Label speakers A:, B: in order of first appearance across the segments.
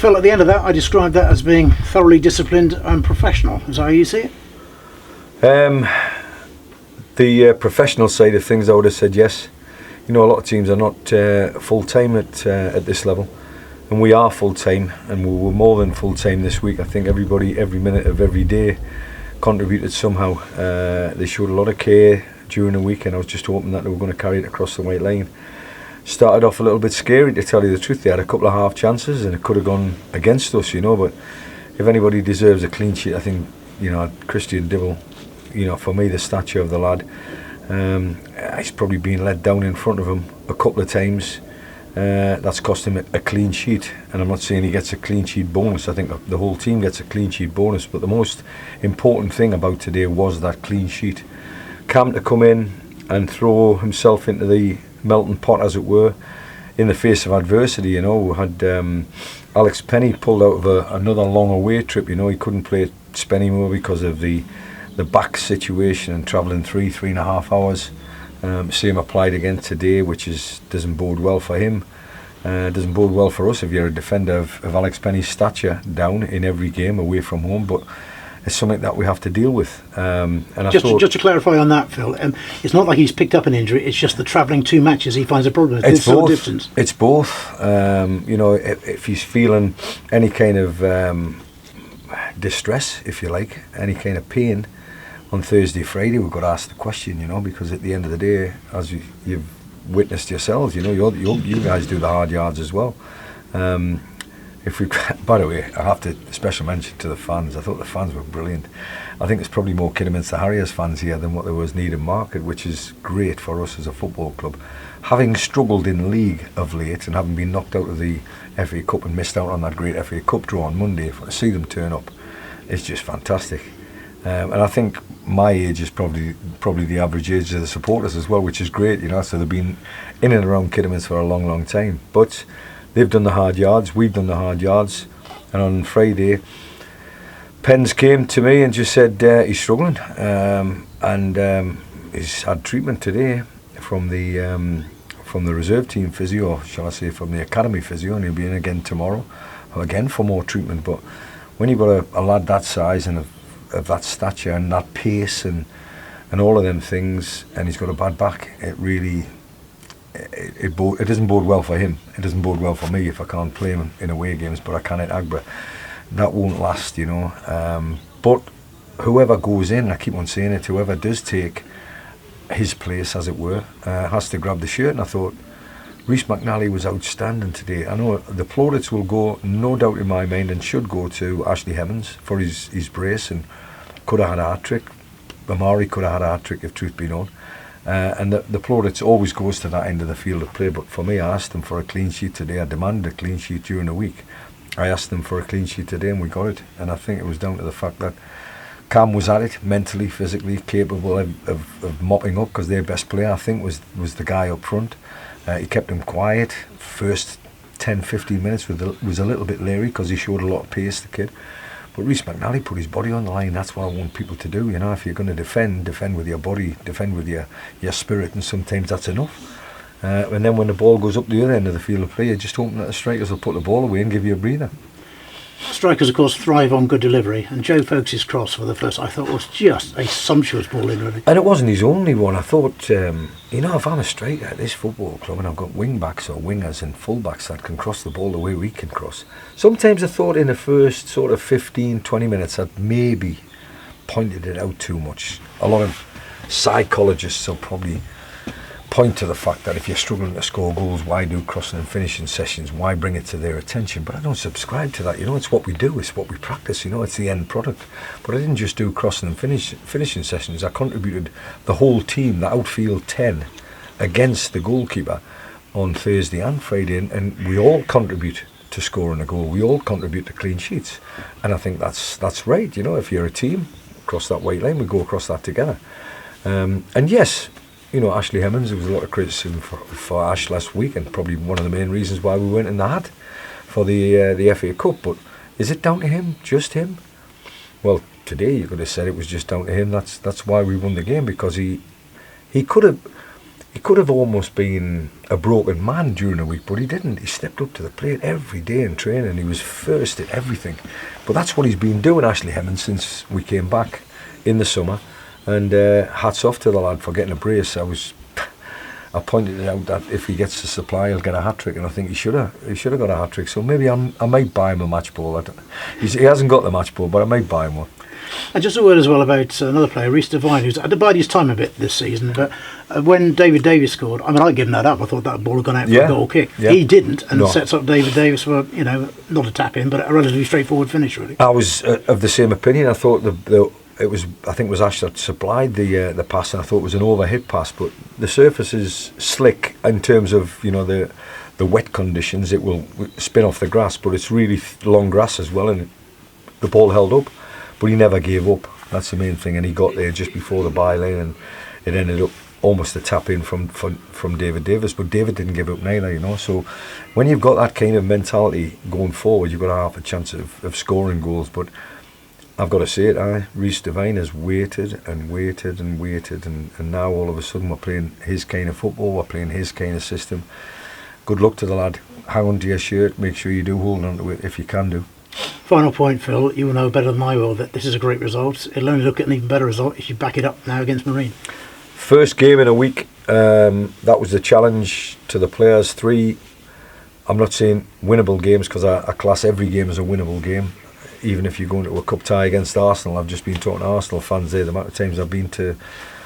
A: Phil, at the end of that, I described that as being thoroughly disciplined and professional. Is that how you see it?
B: The professional side of things, I would have said yes. You know, a lot of teams are not full-time at this level. And we are full-time, and we were more than full-time this week. I think everybody, every minute of every day, contributed somehow. They showed a lot of care during the week, and I was just hoping that they were going to carry it across the white line. Started off a little bit scary, to tell you the truth. They had a couple of half chances, and it could have gone against us, you know. But if anybody deserves a clean sheet, I think, you know, Christian Dibble, you know, for me, the stature of the lad, he's probably been let down in front of him a couple of times. That's cost him a clean sheet, and I'm not saying he gets a clean sheet bonus. I think the whole team gets a clean sheet bonus, but the most important thing about today was that clean sheet. Cam to come in and throw himself into the melting pot, as it were, in the face of adversity. You know, we had Alex Penny pulled out of another long away trip. You know, he couldn't play at Spennymoor because of the back situation and travelling 3.5 hours. Same applied again today, which doesn't bode well for him. Doesn't bode well for us if you're a defender of Alex Penny's stature down in every game away from home. But it's something that we have to deal with. And
A: just to clarify on that, Phil, it's not like he's picked up an injury. It's just the travelling 2 matches he finds a problem.
B: It's both.
A: Distance.
B: It's both. You know, if he's feeling any kind of distress, if you like, any kind of pain, on Thursday, Friday, we've got to ask the question, you know, because at the end of the day, as you've witnessed yourselves, you know, you guys do the hard yards as well. If we, by the way, I have to special mention to the fans. I thought the fans were brilliant. I think there's probably more Kidderminster Harriers fans here than what there was Needham Market, which is great for us as a football club. Having struggled in league of late and having been knocked out of the FA Cup and missed out on that great FA Cup draw on Monday, to see them turn up, it's just fantastic. And I think my age is probably the average age of the supporters as well, which is great, you know. So they've been in and around Kidderminster for a long, long time. But they've done the hard yards, we've done the hard yards. And on Friday, Pens came to me and just said he's struggling. And he's had treatment today from the reserve team physio, or shall I say from the academy physio, and he'll be in again tomorrow, again for more treatment. But when you've got a lad that size and of that stature and that pace and all of them things, and he's got a bad back, it really it doesn't bode well for him. It doesn't bode well for me if I can't play him in away games, but I can at Agbra. That won't last, you know. But whoever goes in, I keep on saying it, whoever does take his place, as it were, has to grab the shirt. And I thought Rhys McNally was outstanding today. I know the plaudits will go, no doubt in my mind, and should go to Ashley Hemmons for his brace, and could have had a hat-trick. Amari could have had a hat-trick, if truth be known. And the plaudits always goes to that end of the field of play. But for me, I asked them for a clean sheet today. I demanded a clean sheet during the week. I asked them for a clean sheet today, and we got it. And I think it was down to the fact that Cam was at it, mentally, physically capable of mopping up, because their best player, I think, was the guy up front. He kept him quiet. First 10-15 minutes was a little bit leery because he showed a lot of pace, the kid. But Rhys McNally put his body on the line. That's what I want people to do. You know, if you're going to defend with your body, defend with your spirit, and sometimes that's enough. And then when the ball goes up the other end of the field of play, you just hope that the strikers will put the ball away and give you a breather.
A: Strikers, of course, thrive on good delivery, and Joe Folks' cross for the first, I thought, was just a sumptuous ball in, really.
B: And it wasn't his only one. I thought, you know, if I'm a striker at this football club and I've got wing backs or wingers and full backs that can cross the ball the way we can cross, sometimes I thought in the first sort of 15-20 minutes I'd maybe pointed it out too much. A lot of psychologists will probably point to the fact that if you're struggling to score goals, why do crossing and finishing sessions? Why bring it to their attention? But I don't subscribe to that. You know, it's what we do. It's what we practice. You know, it's the end product. But I didn't just do crossing and finishing sessions. I contributed the whole team, the outfield 10, against the goalkeeper on Thursday and Friday, and we all contribute to scoring a goal. We all contribute to clean sheets, and I think that's right. You know, if you're a team, across that white line, we go across that together. And yes, you know, Ashley Hemmons, there was a lot of criticism for Ash last week, and probably one of the main reasons why we went in the hat for the FA Cup. But is it down to him? Just him? Well, today you could have said it was just down to him. That's why we won the game, because he could have he could have almost been a broken man during the week, but he didn't. He stepped up to the plate every day in training. He was first at everything. But that's what he's been doing, Ashley Hemmings, since we came back in the summer. And hats off to the lad for getting a brace. I pointed it out that if he gets the supply, he'll get a hat trick, and I think he should have got a hat trick. So maybe I might buy him a match ball. He hasn't got the match ball, but I might buy him one.
A: And just a word as well about another player, Reece Devine, who's had to bide his time a bit this season. But when David Davis scored, I mean, I'd given that up. I thought that ball had gone out for a goal kick. Yeah. He didn't, and sets up David Davis for, not a tap in, but a relatively straightforward finish, really.
B: I was of the same opinion. I thought it was Ash that supplied the pass, and I thought it was an overhit pass. But the surface is slick in terms of the wet conditions. It will spin off the grass, but it's really long grass as well, and the ball held up. But he never gave up. That's the main thing. And he got there just before the byline, and it ended up almost a tap in from David Davis. But David didn't give up neither, So when you've got that kind of mentality going forward, you've got half a chance of scoring goals. But I've got to say it, Reece Devine has waited and waited and waited, and now all of a sudden we're playing his kind of football, we're playing his kind of system. Good luck to the lad. Hang on to your shirt, make sure you do hold on to it if you can do.
A: Final point, Phil, you will know better than I will that this is a great result. It'll only look at an even better result if you back it up now against Marine.
B: First game in a week, that was the challenge to the players. 3, I'm not saying winnable games, because I class every game as a winnable game. Even if you go into a cup tie against Arsenal, I've just been talking to Arsenal fans there, the amount of times I've been to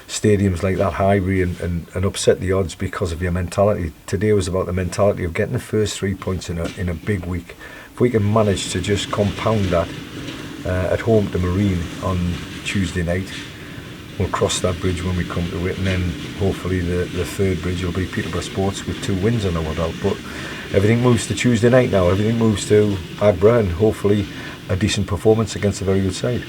B: stadiums like that, Highbury, and upset the odds because of your mentality. Today was about the mentality of getting the first 3 points in a big week. If we can manage to just compound that at home to Marine on Tuesday night, we'll cross that bridge when we come to it, and then hopefully the third bridge will be Peterborough Sports with 2 wins under our belt. But everything moves to Tuesday night now, everything moves to Agbra, and hopefully a decent performance against a very good side.